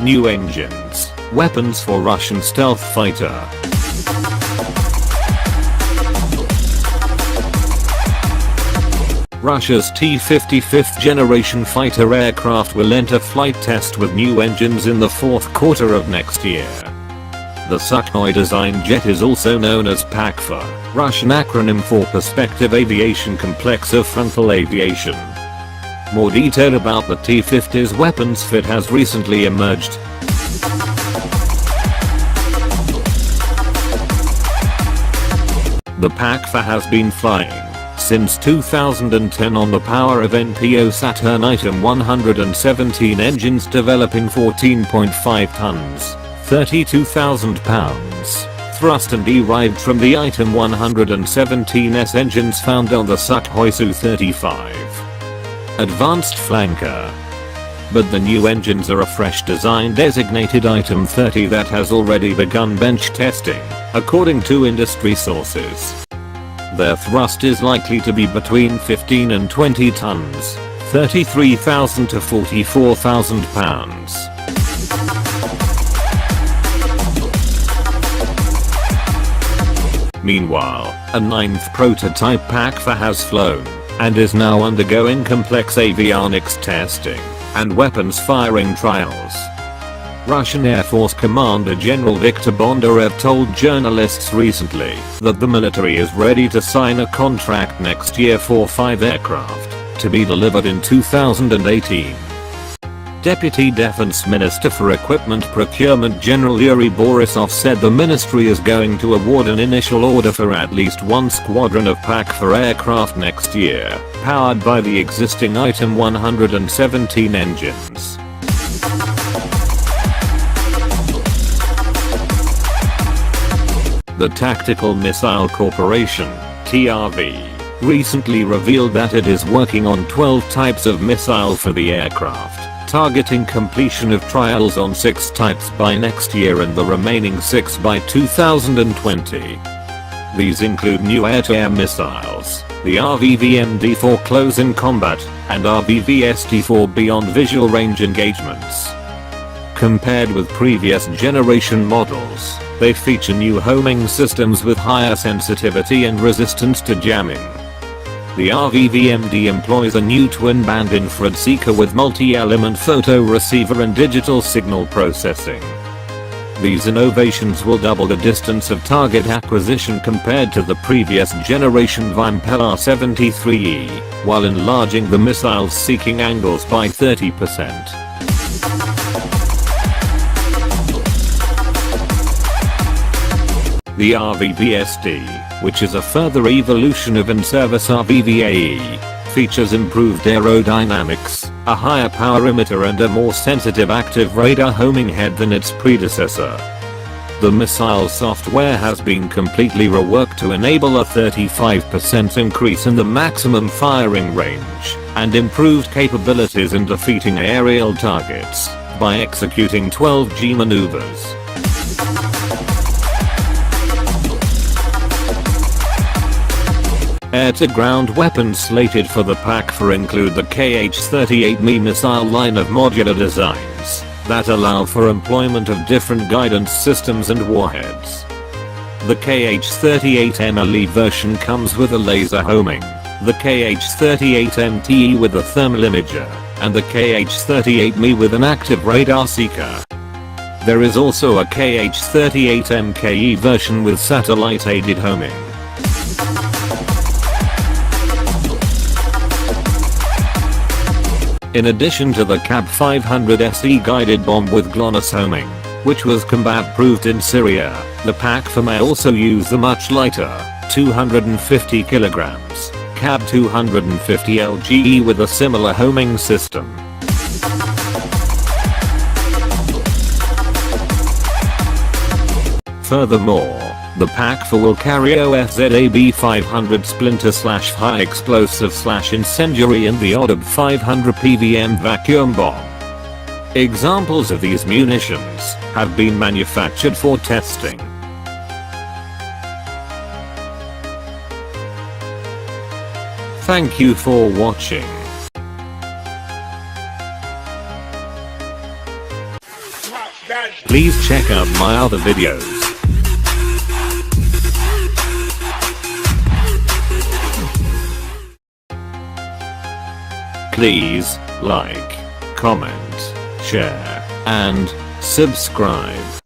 New engines, weapons for Russian stealth fighter. Russia's T-50 5th generation fighter aircraft will enter flight test with new engines in the fourth quarter of next year. The Sukhoi-designed jet is also known as Pakfa, Russian acronym for Perspective Aviation Complex of Frontal Aviation. More detail about the T-50's weapons fit has recently emerged. The Pakfa has been flying since 2010 on the power of NPO Saturn Item 117 engines developing 14.5 tons, 32,000 pounds, thrust and derived from the Item 117S engines found on the Sukhoi Su-35 Advanced Flanker. But the new engines are a fresh design designated Item 30 that has already begun bench testing, according to industry sources. Their thrust is likely to be between 15 and 20 tons, 33,000 to 44,000 pounds. Meanwhile, a 9th prototype Pakfa has flown, and is now undergoing complex avionics testing and weapons firing trials. Russian Air Force Commander General Viktor Bondarev told journalists recently that the military is ready to sign a contract next year for 5 aircraft, to be delivered in 2018. Deputy Defense Minister for Equipment Procurement General Yuri Borisov said the ministry is going to award an initial order for at least one squadron of Pakfa aircraft next year, powered by the existing Item 117 engines. The Tactical Missile Corporation, TRV, recently revealed that it is working on 12 types of missile for the aircraft, targeting completion of trials on 6 types by next year and the remaining 6 by 2020. These include new air-to-air missiles, the RVV-MD for close-in combat, and RVV-SD for beyond visual range engagements. Compared with previous generation models, they feature new homing systems with higher sensitivity and resistance to jamming. The RVV-MD employs a new twin-band infrared seeker with multi-element photo receiver and digital signal processing. These innovations will double the distance of target acquisition compared to the previous generation Vympel R-73E, while enlarging the missile's seeking angles by 30%. The RVV-SD, which is a further evolution of in-service RVV-AE, features improved aerodynamics, a higher power emitter and a more sensitive active radar homing head than its predecessor. The missile software has been completely reworked to enable a 35% increase in the maximum firing range, and improved capabilities in defeating aerial targets, by executing 12G maneuvers. Air-to-ground weapons slated for the Pakfa include the KH-38Me missile line of modular designs that allow for employment of different guidance systems and warheads. The KH-38MLE version comes with a laser homing, the KH-38MTE with a thermal imager, and the KH-38Me with an active radar seeker. There is also a KH-38MKE version with satellite-aided homing. In addition to the CAB 500 SE guided bomb with GLONASS homing, which was combat-proofed in Syria, the Pakfa may also use the much lighter, 250 kg, CAB 250 LGE with a similar homing system. Furthermore, the Pakfa will carry OFZAB 500 splinter/high explosive/incendiary and the ODAB 500 PVM vacuum bomb. Examples of these munitions have been manufactured for testing. Thank you for watching. Please check out my other videos. Please like, comment, share, and subscribe.